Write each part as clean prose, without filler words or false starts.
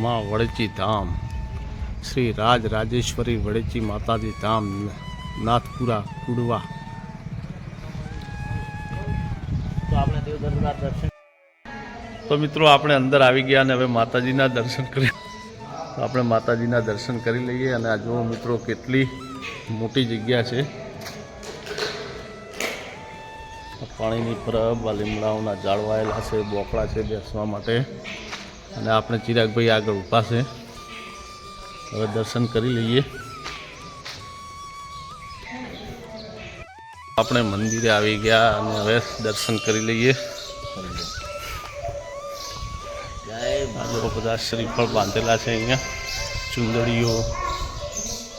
माँ वड़ेची धाम श्री राज राजेश्वरी वड़ेची माताजी धाम नाथपुरा कुड़वा। तो आपने देवदरबार दर्शन तो मित्रों आपणे अंदर आवी गया ने हवे माताजीना दर्शन करी तो आपणे माताजीना दर्शन करी लईए। अने आ जो मित्रों केटली मोटी जग्या छे पाणीनी परब લીમડાઓના ઝાડ વાયેલા છે બોકડા છે બેસવા માટે અને આપણે ચિરાગભાઈ આગળ ઊભા છે। હવે દર્શન કરી લઈએ। આપણે મંદિરે આવી ગયા અને હવે દર્શન કરી લઈએ। આ બધા શ્રીફળ બાંધેલા છે અહીંયા ચુંદડીઓ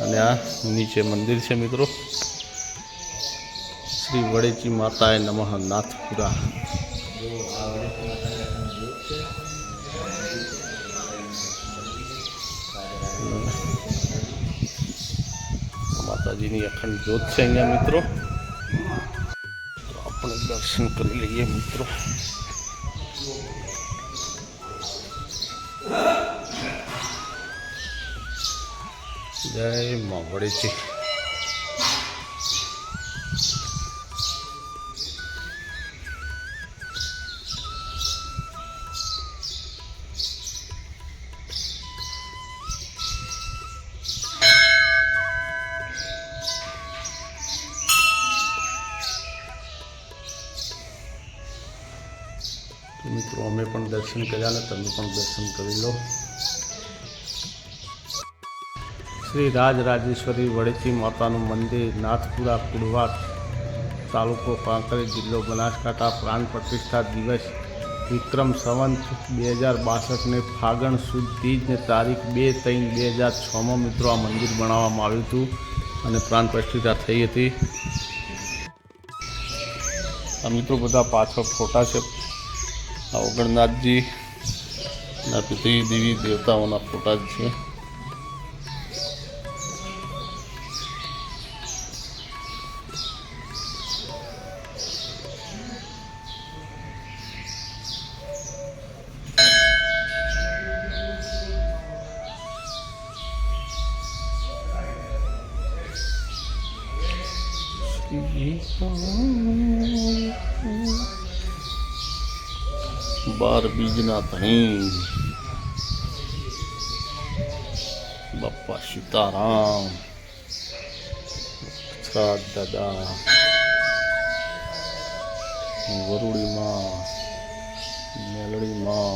અને આ નીચે મંદિર છે મિત્રો। श्री वड़ेची माताए नमः नाथपुरा। माताजी की अखंड ज्योत है अँ मित्रों तो अपने दर्शन कर लीए मित्रों। जय माँ वड़ेची। तो मित्रों अमे पण दर्शन कर्या ने तमे पण दर्शन करी लो। श्री राज राजेश्वरी वड़ेची मातानु मंदिर नाथपुरा कुड़वा तालुको कांकरेज जिल्लो बनासकांठा प्राण प्रतिष्ठा दिवस विक्रम संवत 2062 ने फागण सुद तीज ने तारीख 2/3/2006 में मित्रों आ मंदिर बनाववामां आव्युं हतुं अने प्राण प्रतिष्ठा थई हती। आ मित्रों बधा पाछळ फोटा छे ओगणनाथ जी पितृ देवी देवताओं फोटा है। बार बीजना धनी बापा सीताराम दादा वरुड़ी माँ मेलड़ी माँ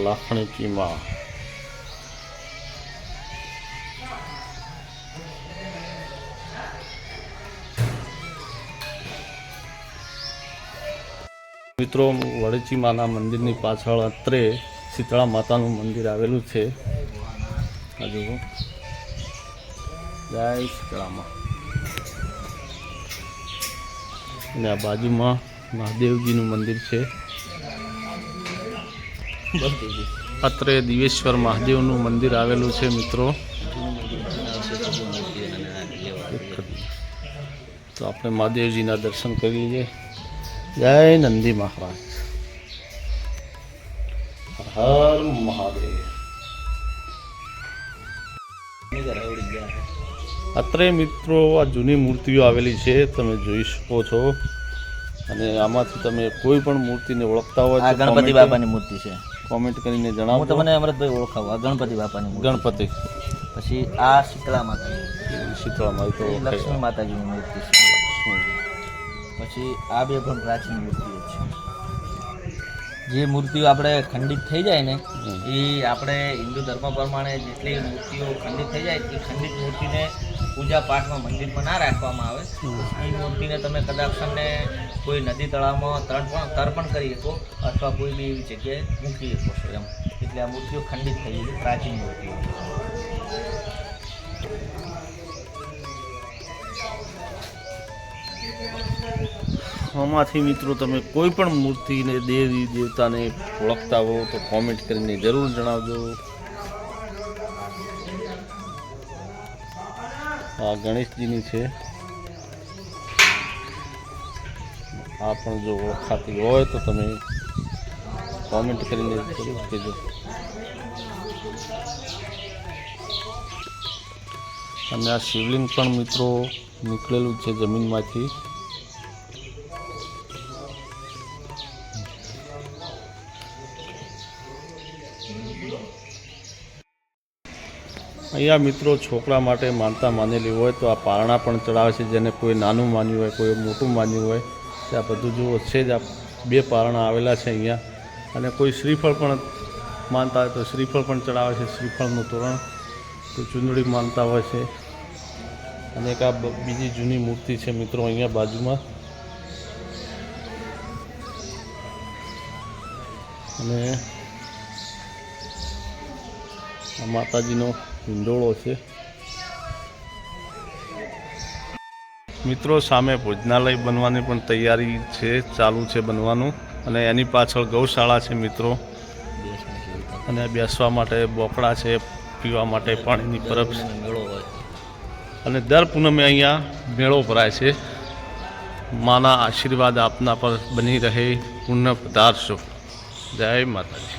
लाखणी की माँ मित्रों वड़ेची माना मंदिर की पाछळ अत्रे शीतला मातानु मंदिर आवेलू है। हजू जय शीतला माँ ने बाजू में महादेवजी नु मंदिर है। अत्रे दिवेश्वर महादेव नु मंदिर आवेलू है मित्रों। तो अपने महादेव जी ना दर्शन कर लीजिए। जय नंदी महाराज हर महादेव। अत्रे मित्रों आ जूनी मूर्तिओ आवेली छे तमे जोई शको छो अने आमांथी तमे कोई पण मूर्तिने ओळखता हो तो गणपति बापानी मूर्ति छे कॉमेंट करीने जणावो। हूँ तमने अमृतभाई ओळखावो आ गणपति बापानी मूर्ति। गणपति पछी आ शीतला माता शीतला माता तो लक्ष्मी माताजीनी मूर्ति छे। पछी आ बे पण प्राचीन मूर्तिओ छे। जे मूर्तिओ आपणे खंडित थई जाय ने ए आपणे हिंदू धर्म प्रमाणे जेटली मूर्तिओ खंडित थई जाय ए खंडित मूर्तिने पूजा पाठ में मंदिर में ना राखवामां आवे। ए मूर्तिने तमे कदाक्षने कोई नदी तळावमां तर्पण करी शको अथवा कोई बी एवी जग्याए मूकी शको छो एम। એટલે આ મૂર્તિઓ ખંડિત થઈ ગઈ પ્રાચીન મૂર્તિઓ। આમાંથી મિત્રો તમે કોઈ પણ મૂર્તિને દેવી દેવતાને ઓળખતા હો તો કોમેન્ટ કરીને જરૂર જણાવજો। આ ગણેશજીની છે આ પણ જો ઓળખાતી હોય તો તમે કોમેન્ટ કરીને જરૂર કહેજો. અને આ શિવલિંગ પણ મિત્રો નીકળેલું છે જમીનમાંથી. અહીંયા મિત્રો છોકરા માટે માનતા માનેલી હોય તો આ પારણા પણ ચડાવે છે. જેને કોઈ નાનું માન્યું હોય, કોઈ મોટું માન્યું હોય, તે આ બધું જુઓ છે જ. આ 2 પારણા આવેલા છે અહીંયા. અને કોઈ શ્રીફળ પણ માનતા હોય તો શ્રીફળ પણ ચડાવે છે. શ્રીફળનું તોરણ, કોઈ ચૂંદડી માનતા હોય છે. અને એક આ બીજી જૂની મૂર્તિ છે મિત્રો અહીંયા બાજુમાં. અને આ માતાજીનો હિંડોળો છે મિત્રો. સામે ભોજનાલય બનવાની પણ તૈયારી છે, ચાલુ છે બનવાનું. અને એની પાછળ ગૌશાળા છે મિત્રો. અને બેસવા માટે બોકડા છે, પીવા માટે પાણીની પરબ છે. મેળો હોય અને દર પૂનમે અહીંયા મેળો ભરાય છે. માના આશીર્વાદ આપના પર બની રહે, પૂર્ણ પધારશો. જય માતાજી.